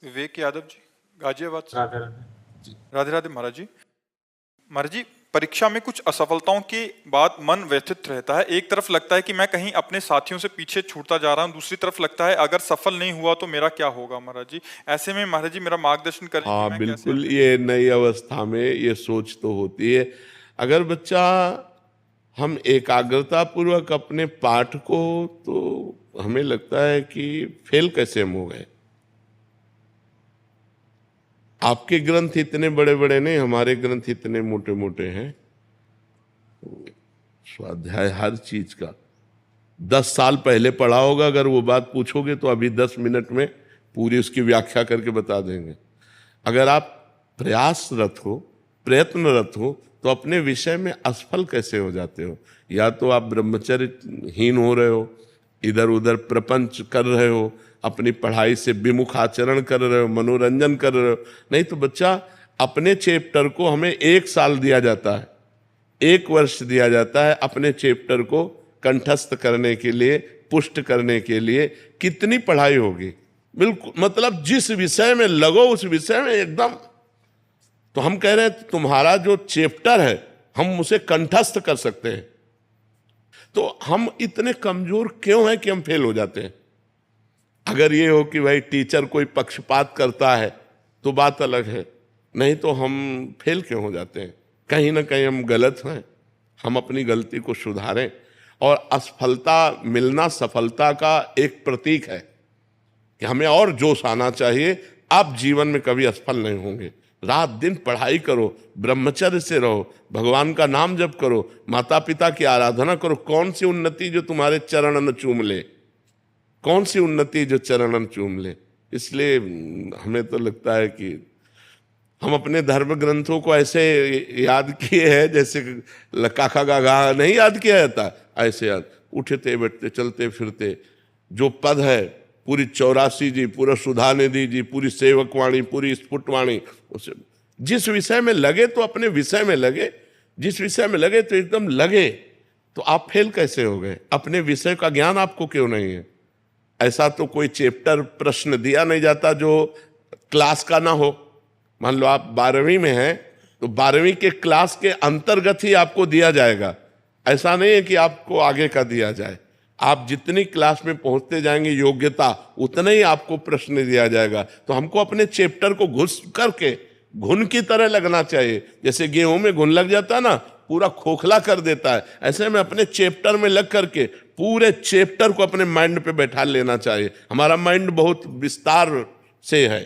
विवेक यादव जी, गाजियाबाद से। राधे राधे। राधे राधे महाराज जी। महाराज जी, परीक्षा में कुछ असफलताओं के बाद मन व्यथित रहता है। एक तरफ लगता है कि मैं कहीं अपने साथियों से पीछे छूटता जा रहा हूं, दूसरी तरफ लगता है अगर सफल नहीं हुआ तो मेरा क्या होगा। महाराज जी, ऐसे में महाराज जी मेरा मार्गदर्शन करें कि हाँ मैं बिल्कुल, कैसे। ये नई अवस्था में ये सोच तो होती है। अगर बच्चा हम एकाग्रता पूर्वक अपने पाठ को, तो हमें लगता है कि फेल कैसे हम हो गए। आपके ग्रंथ इतने बड़े बड़े नहीं, हमारे ग्रंथ इतने मोटे मोटे हैं। स्वाध्याय हर चीज का 10 साल पहले पढ़ा होगा, अगर वो बात पूछोगे तो अभी 10 मिनट में पूरी उसकी व्याख्या करके बता देंगे। अगर आप प्रयासरत हो, प्रयत्नरत हो, तो अपने विषय में असफल कैसे हो जाते हो। या तो आप ब्रह्मचर्यहीन हो रहे हो, इधर उधर प्रपंच कर रहे हो, अपनी पढ़ाई से विमुख आचरण कर रहे हो, मनोरंजन कर रहे हो। नहीं तो बच्चा, अपने चैप्टर को हमें 1 साल दिया जाता है, 1 वर्ष दिया जाता है अपने चैप्टर को कंठस्थ करने के लिए, पुष्ट करने के लिए। कितनी पढ़ाई होगी। बिल्कुल, मतलब जिस विषय में लगो उस विषय में एकदम। तो हम कह रहे हैं तुम्हारा जो चैप्टर है हम उसे कंठस्थ कर सकते हैं। तो हम इतने कमजोर क्यों हैं कि हम फेल हो जाते हैं। अगर ये हो कि भाई टीचर कोई पक्षपात करता है तो बात अलग है, नहीं तो हम फेल क्यों हो जाते हैं। कहीं ना कहीं हम गलत हैं, हम अपनी गलती को सुधारें। और असफलता मिलना सफलता का एक प्रतीक है कि हमें और जोश आना चाहिए। आप जीवन में कभी असफल नहीं होंगे। रात दिन पढ़ाई करो, ब्रह्मचर्य से रहो, भगवान का नाम जप करो, माता पिता की आराधना करो। कौन सी उन्नति जो तुम्हारे चरणन चूम ले, कौन सी उन्नति जो चरणन चूम ले। इसलिए हमें तो लगता है कि हम अपने धर्म ग्रंथों को ऐसे याद किए हैं जैसे काका गागा नहीं याद किया जाता, ऐसे याद। उठते बैठते चलते फिरते जो पद है, पूरी 84 जी, पूरा सुधा निधि जी, पूरी सेवकवाणी, पूरी स्फुटवाणी, उसे जिस विषय में लगे तो अपने विषय में लगे, जिस विषय में लगे तो एकदम लगे। तो आप फेल कैसे हो गए। अपने विषय का ज्ञान आपको क्यों नहीं है। ऐसा तो कोई चैप्टर प्रश्न दिया नहीं जाता जो क्लास का ना हो। मान लो आप 12वीं में हैं तो 12वीं के क्लास के अंतर्गत ही आपको दिया जाएगा। ऐसा नहीं है कि आपको आगे का दिया जाए। आप जितनी क्लास में पहुंचते जाएंगे योग्यता, उतना ही आपको प्रश्न दिया जाएगा। तो हमको अपने चैप्टर को घुस करके घुन की तरह लगना चाहिए। जैसे गेहूं में घुन लग जाता है ना, पूरा खोखला कर देता है, ऐसे में अपने चैप्टर में लग करके पूरे चैप्टर को अपने माइंड पे बैठा लेना चाहिए। हमारा माइंड बहुत विस्तार से है।